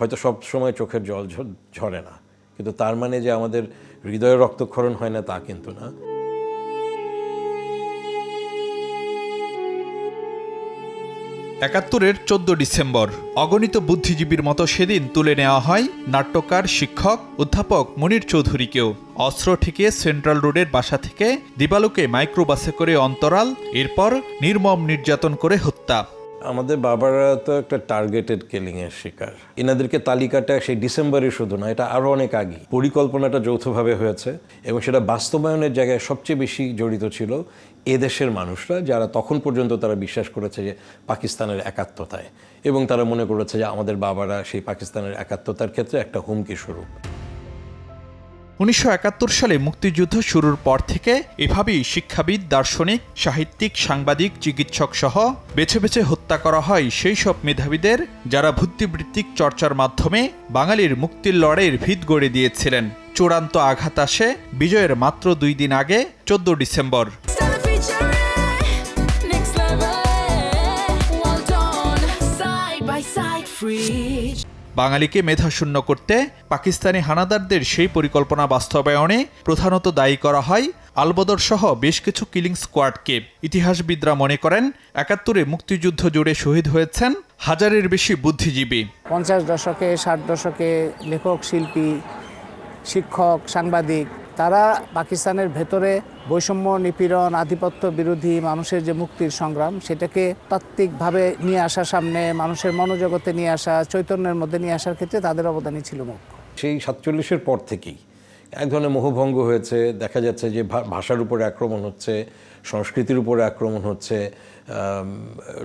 হয়তো সব সময় চোখের জল ঝরে না, কিন্তু তার মানে যে আমাদের হৃদয়ে রক্তক্ষরণ হয় না তা কিন্তু না। একাত্তরের 14 ডিসেম্বর অগণিত বুদ্ধিজীবীর মতো সেদিন তুলে নেওয়া হয় নাট্যকার, শিক্ষক, অধ্যাপক মনির চৌধুরীকেও। অস্ত্র ঠেকিয়ে সেন্ট্রাল রোডের বাসা থেকে দিবালোকে মাইক্রোবাসে করে অন্তরাল, এরপর নির্মম নির্যাতন করে হত্যা। আমাদের বাবারা তো একটা টার্গেটেড কিলিংয়ের শিকার। এনাদেরকে তালিকাটা সেই ডিসেম্বরে শুধু না, এটা আরও অনেক আগে পরিকল্পনাটা যৌথভাবে হয়েছে এবং সেটা বাস্তবায়নের জায়গায় সবচেয়ে বেশি জড়িত ছিল এদেশের মানুষরা, যারা তখন পর্যন্ত তারা বিশ্বাস করেছে যে পাকিস্তানের একাত্মতায়, এবং তারা মনে করেছে যে আমাদের বাবারা সেই পাকিস্তানের একাত্মতার ক্ষেত্রে একটা হুমকি স্বরূপ। 1971 সালে মুক্তিযুদ্ধ শুরুর পর থেকে এভাবেই শিক্ষাবিদ, দার্শনিক, সাহিত্যিক, সাংবাদিক, চিকিৎসক সহ বেছে বেছে হত্যা করা হয় সেই সব মেধাবীদের যারা বুদ্ধিবৃত্তিক চর্চার মাধ্যমে বাঙালির মুক্তির লড়াইয়ের ভিত গড়ে দিয়েছিলেন। চূড়ান্ত আঘাত আসে বিজয়ের মাত্র 2 দিন আগে, 14 ডিসেম্বর। বাঙালিকে মেধাশূন্য করতে পাকিস্তানি হানাদারদের সেই পরিকল্পনা বাস্তবায়নে প্রধানত দায়ী করা হয় আলবদর সহ বেশ কিছু কিলিং স্কোয়াডকে। ইতিহাসবিদরা মনে করেন 71-এ মুক্তিযুদ্ধ জুড়ে শহীদ হয়েছেন হাজারের বেশি বুদ্ধিজীবী। 50 দশকে, 60 দশকে লেখক, শিল্পী, শিক্ষক, সাংবাদিক, তারা পাকিস্তানের ভেতরে বৈষম্য, নিপীড়ন, আধিপত্য বিরোধী মানুষের যে মুক্তির সংগ্রাম, সেটাকে তাত্ত্বিকভাবে নিয়ে আসা, সামনে মানুষের মনোজগতে নিয়ে আসা, চৈতন্যের মধ্যে নিয়ে আসার ক্ষেত্রে তাদের অবদানই ছিল মুখ্য। সেই 47-এর পর থেকেই এক ধরনের মোহভঙ্গ হয়েছে। দেখা যাচ্ছে যে ভাষার উপরে আক্রমণ হচ্ছে, সংস্কৃতির উপরে আক্রমণ হচ্ছে,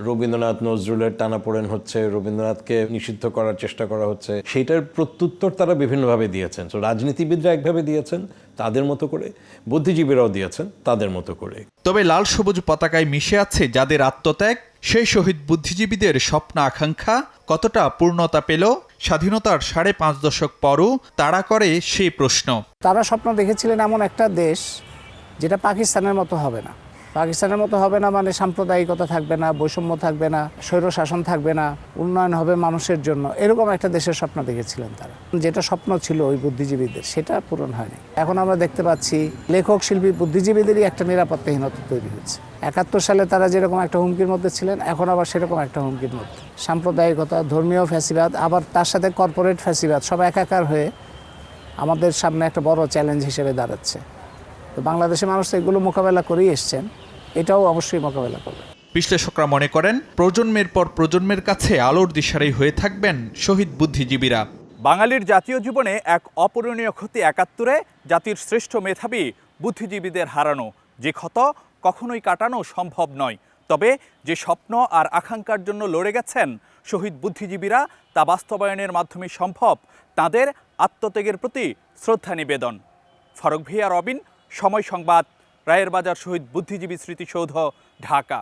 রবীন্দ্রনাথ, নজরুলের টানাপোড়েন হচ্ছে, রবীন্দ্রনাথকে নিষিদ্ধ করার চেষ্টা করা হচ্ছে। সেইটার প্রত্যুত্তর তারা বিভিন্নভাবে দিয়েছেন। তো রাজনীতিবিদরা একভাবে দিয়েছেন তাদের মতো করে, বুদ্ধিজীবীরাও দিয়েছেন তাদের মতো করে। তবে লাল সবুজ পতাকায় মিশে আছে যাদের আত্মত্যাগ, সেই শহীদ বুদ্ধিজীবীদের স্বপ্ন আকাঙ্ক্ষা কতটা পূর্ণতা পেল স্বাধীনতার 5.5 দশক পরও তাড়া করে সেই প্রশ্ন। তারা স্বপ্ন দেখেছিলেন এমন একটা দেশ যেটা পাকিস্তানের মতো হবে না। পাকিস্তানের মতো হবে না মানে সাম্প্রদায়িকতা থাকবে না, বৈষম্য থাকবে না, স্বৈরশাসন থাকবে না, উন্নয়ন হবে মানুষের জন্য, এরকম একটা দেশের স্বপ্ন দেখেছিলেন তারা। যেটা স্বপ্ন ছিল ওই বুদ্ধিজীবীদের, সেটা পূরণ হয়নি। এখন আমরা দেখতে পাচ্ছি লেখক, শিল্পী, বুদ্ধিজীবীদেরই একটা নিরাপত্তাহীনতা তৈরি হচ্ছে। 71 সালে তারা যেরকম একটা হুমকির মধ্যে ছিলেন, এখন আবার সেরকম একটা হুমকির মধ্যে। সাম্প্রদায়িকতা, ধর্মীয় ফ্যাসিবাদ, আবার তার সাথে কর্পোরেট ফ্যাসিবাদ, সব একাকার হয়ে আমাদের সামনে একটা বড় চ্যালেঞ্জ হিসেবে দাঁড়াচ্ছে। তো বাংলাদেশের মানুষ তো এগুলো মোকাবেলা করেই এসছেন, এটাও অবশ্যই মোকাবেলা করবে। বিশ্লেষকরা মনে করেন প্রজন্মের পর প্রজন্মের কাছে আলোর দিশারি হয়ে থাকবেন শহীদ বুদ্ধিজীবীরা। বাঙালির জাতীয় জীবনে এক অপূরণীয় ক্ষতি 71-এ জাতির শ্রেষ্ঠ মেধাবী বুদ্ধিজীবীদের হারানো। যে ক্ষত কখনোই কাটানো সম্ভব নয়, তবে যে স্বপ্ন আর আকাঙ্ক্ষার জন্য লড়ে গেছেন শহীদ বুদ্ধিজীবীরা, তা বাস্তবায়নের মাধ্যমে সম্ভব তাদের আত্মত্যাগের প্রতি শ্রদ্ধা নিবেদন। ফারুক ভিয়া, রবিন, সময় সংবাদ, রায়ের বাজার শহীদ বুদ্ধিজীবী স্মৃতিসৌধ, ঢাকা।